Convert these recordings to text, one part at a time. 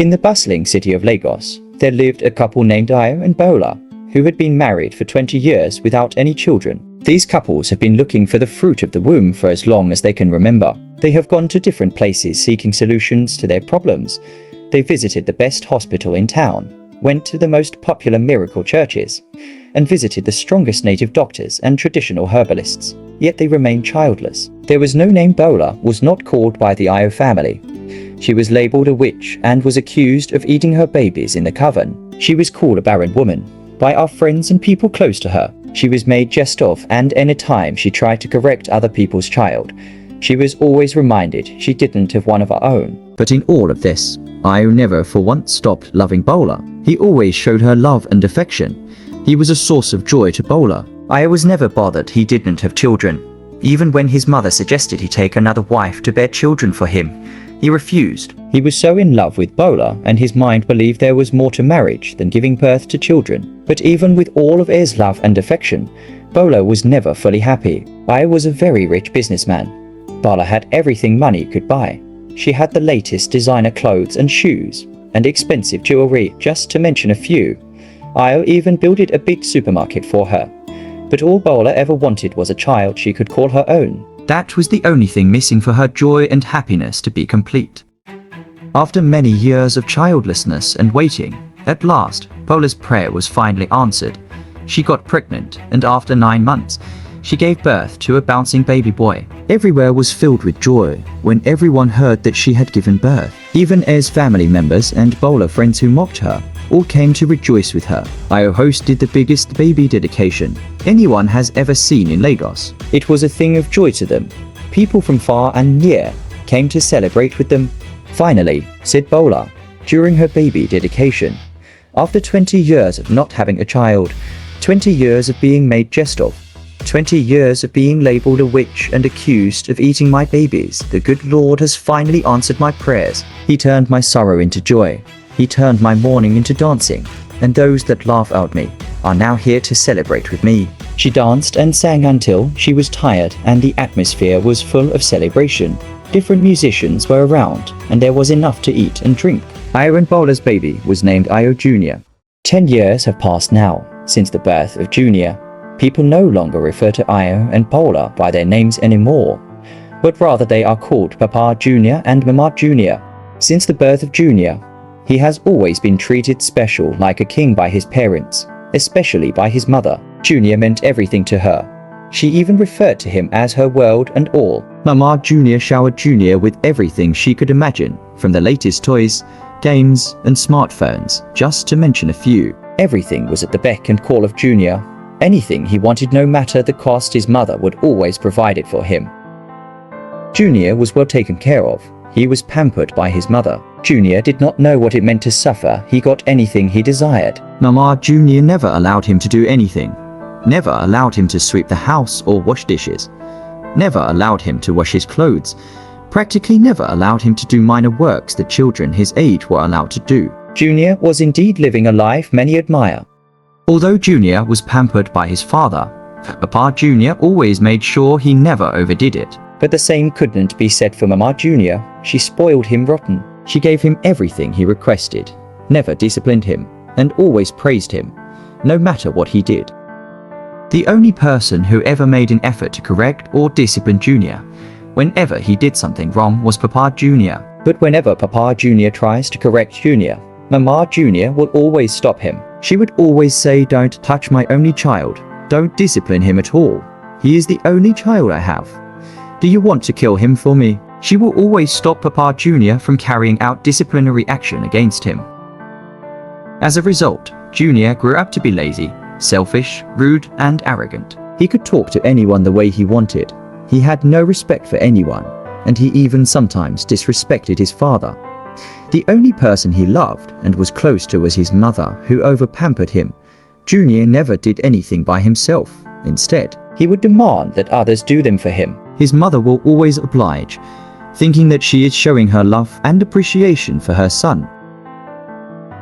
In the bustling city of Lagos, there lived a couple named Ayo and Bola, who had been married for 20 years without any children. These couples have been looking for the fruit of the womb for as long as they can remember. They have gone to different places seeking solutions to their problems. They visited the best hospital in town, went to the most popular miracle churches, and visited the strongest native doctors and traditional herbalists. Yet they remained childless. There was no name. Bola was not called by the Ayo family. She was labeled a witch and was accused of eating her babies in the coven. She was called a barren woman by our friends and people close to her. She was made jest of, and any time she tried to correct other people's child, she was always reminded she didn't have one of her own. But in all of this, Ayo never for once stopped loving Bola. He always showed her love and affection. He was a source of joy to Bola. Ayo was never bothered he didn't have children. Even when his mother suggested he take another wife to bear children for him, he refused. He was so in love with Bola, and his mind believed there was more to marriage than giving birth to children. But even with all of Ay's love and affection, Bola was never fully happy. Ayo was a very rich businessman. Bola had everything money could buy. She had the latest designer clothes and shoes, and expensive jewelry, just to mention a few. Ayo even built a big supermarket for her. But all Bola ever wanted was a child she could call her own. That was the only thing missing for her joy and happiness to be complete. After many years of childlessness and waiting, at last, Bola's prayer was finally answered. She got pregnant, and after 9 months, she gave birth to a bouncing baby boy. Everywhere was filled with joy when everyone heard that she had given birth. Even Ay's family members and Bola friends who mocked her all came to rejoice with her. Ayo hosted the biggest baby dedication anyone has ever seen in Lagos. It was a thing of joy to them. People from far and near came to celebrate with them. Finally, said Bola, during her baby dedication, after 20 years of not having a child, 20 years of being made jest of, 20 years of being labeled a witch and accused of eating my babies, the good Lord has finally answered my prayers. He turned my sorrow into joy. He turned my mourning into dancing, and those that laugh at me are now here to celebrate with me. She danced and sang until she was tired, and the atmosphere was full of celebration. Different musicians were around, and there was enough to eat and drink. Ayo and Bola's baby was named Ayo Jr. 10 years have passed now since the birth of Junior. People no longer refer to Ayo and Bola by their names anymore, but rather they are called Papa Jr. and Mama Jr. Since the birth of Junior, he has always been treated special like a king by his parents, especially by his mother. Junior meant everything to her. She even referred to him as her world and all. Mama Junior showered Junior with everything she could imagine, from the latest toys, games, and smartphones, just to mention a few. Everything was at the beck and call of Junior. Anything he wanted, no matter the cost, his mother would always provide it for him. Junior was well taken care of. He was pampered by his mother. Junior did not know what it meant to suffer. He got anything he desired. Mama Junior never allowed him to do anything. Never allowed him to sweep the house or wash dishes. Never allowed him to wash his clothes. Practically never allowed him to do minor works that children his age were allowed to do. Junior was indeed living a life many admire. Although Junior was pampered by his father, Papa Junior always made sure he never overdid it. But the same couldn't be said for Mama Junior. She spoiled him rotten. She gave him everything he requested, never disciplined him, and always praised him, no matter what he did. The only person who ever made an effort to correct or discipline Junior whenever he did something wrong was Papa Junior. But whenever Papa Junior tries to correct Junior, Mama Junior will always stop him. She would always say, "Don't touch my only child. Don't discipline him at all. He is the only child I have. Do you want to kill him for me?" She will always stop Papa Junior from carrying out disciplinary action against him. As a result, Junior grew up to be lazy, selfish, rude, and arrogant. He could talk to anyone the way he wanted. He had no respect for anyone, and he even sometimes disrespected his father. The only person he loved and was close to was his mother, who over-pampered him. Junior never did anything by himself. Instead, he would demand that others do them for him. His mother will always oblige, thinking that she is showing her love and appreciation for her son.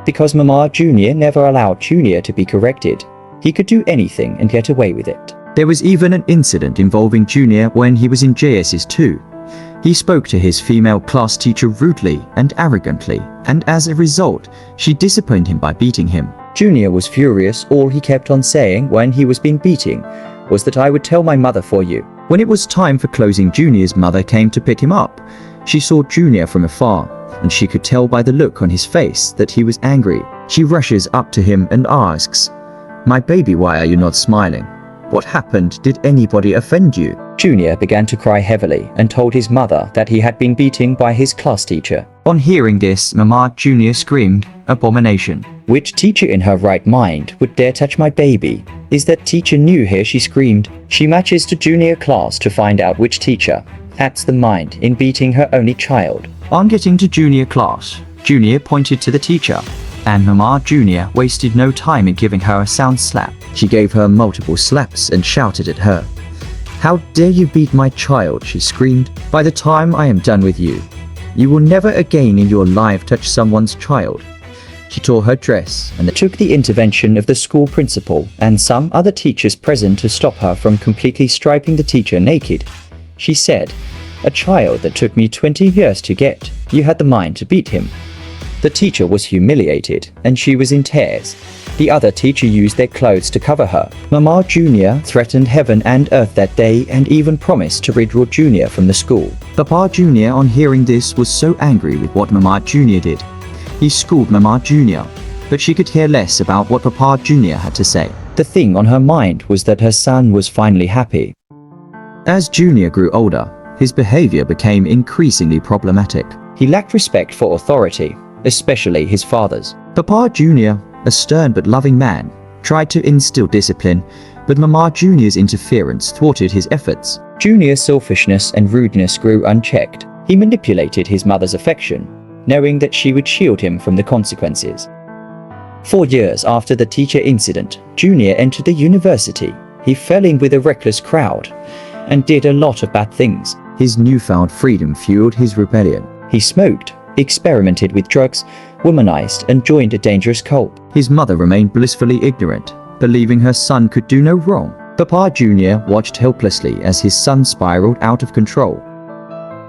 Because Mama Junior never allowed Junior to be corrected, he could do anything and get away with it. There was even an incident involving Junior when he was in JSS 2. He spoke to his female class teacher rudely and arrogantly, and as a result, she disciplined him by beating him. Junior was furious. All he kept on saying when he was being beaten was that I would tell my mother for you. When it was time for closing, Junior's mother came to pick him up. She saw Junior from afar, and she could tell by the look on his face that he was angry. She rushes up to him and asks, "My baby, why are you not smiling? What happened? Did anybody offend you?" Junior began to cry heavily and told his mother that he had been beaten by his class teacher. On hearing this, Mama Junior screamed, "Abomination! Which teacher in her right mind would dare touch my baby? Is that teacher new here?" she screamed. She matches to Junior class to find out which teacher had the mind in beating her only child. On getting to Junior class, Junior pointed to the teacher, and Mama Junior wasted no time in giving her a sound slap. She gave her multiple slaps and shouted at her. "How dare you beat my child?" she screamed. "By the time I am done with you, you will never again in your life touch someone's child." She tore her dress and took the intervention of the school principal and some other teachers present to stop her from completely stripping the teacher naked. She said, "A child that took me 20 years to get, you had the mind to beat him." The teacher was humiliated and she was in tears. The other teacher used their clothes to cover her. Mama Junior threatened heaven and earth that day and even promised to withdraw Junior from the school. Papa Junior, on hearing this, was so angry with what Mama Junior did. He schooled Mama Junior, but she could care less about what Papa Junior had to say. The thing on her mind was that her son was finally happy. As Junior grew older, his behavior became increasingly problematic. He lacked respect for authority, especially his father's. Papa Junior, a stern but loving man, tried to instill discipline, but Mama Junior's interference thwarted his efforts. Junior's selfishness and rudeness grew unchecked. He manipulated his mother's affection, knowing that she would shield him from the consequences. 4 years after the teacher incident, Junior entered the university. He fell in with a reckless crowd and did a lot of bad things. His newfound freedom fueled his rebellion. He smoked, experimented with drugs, womanized, and joined a dangerous cult. His mother remained blissfully ignorant, believing her son could do no wrong. Papa Junior watched helplessly as his son spiraled out of control.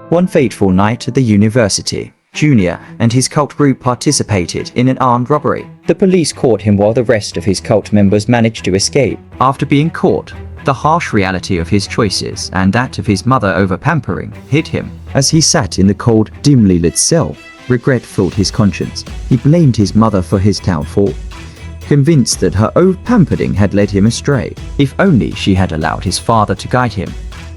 One fateful night at the university, Junior and his cult group participated in an armed robbery. The police caught him while the rest of his cult members managed to escape. After being caught, the harsh reality of his choices and that of his mother over-pampering hit him. As he sat in the cold, dimly lit cell, regret filled his conscience. He blamed his mother for his downfall, convinced that her over-pampering had led him astray. If only she had allowed his father to guide him,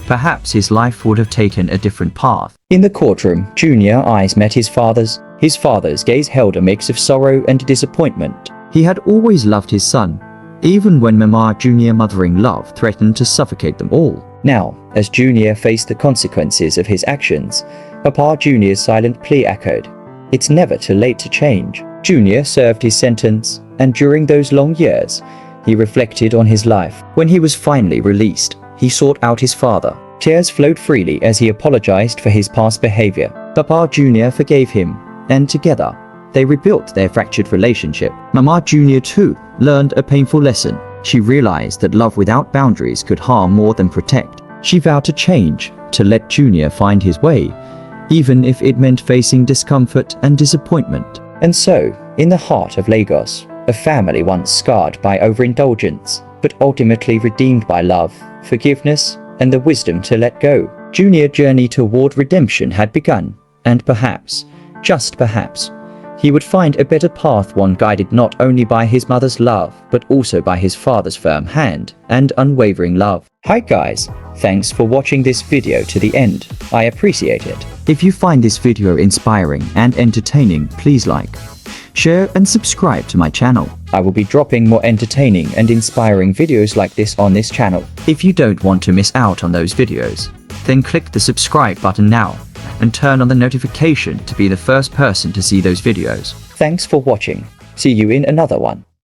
perhaps his life would have taken a different path. In the courtroom, Junior's eyes met his father's. His father's gaze held a mix of sorrow and disappointment. He had always loved his son, even when Mama Junior's mothering love threatened to suffocate them all. Now, as Junior faced the consequences of his actions, Papa Junior's silent plea echoed, "It's never too late to change." Junior served his sentence, and during those long years, he reflected on his life. When he was finally released, he sought out his father. Tears flowed freely as he apologized for his past behavior. Papa Junior forgave him, and together, they rebuilt their fractured relationship. Mama Junior too learned a painful lesson. She realized that love without boundaries could harm more than protect. She vowed to change, to let Junior find his way, even if it meant facing discomfort and disappointment. And so, in the heart of Lagos, a family once scarred by overindulgence, but ultimately redeemed by love, forgiveness, and the wisdom to let go. Junior's journey toward redemption had begun, and perhaps, just perhaps, he would find a better path, one guided not only by his mother's love, but also by his father's firm hand and unwavering love. Hi guys, thanks for watching this video to the end. I appreciate it. If you find this video inspiring and entertaining, please like, share and subscribe to my channel. I will be dropping more entertaining and inspiring videos like this on this channel. If you don't want to miss out on those videos, then click the subscribe button now and turn on the notification to be the first person to see those videos. Thanks for watching. See you in another one.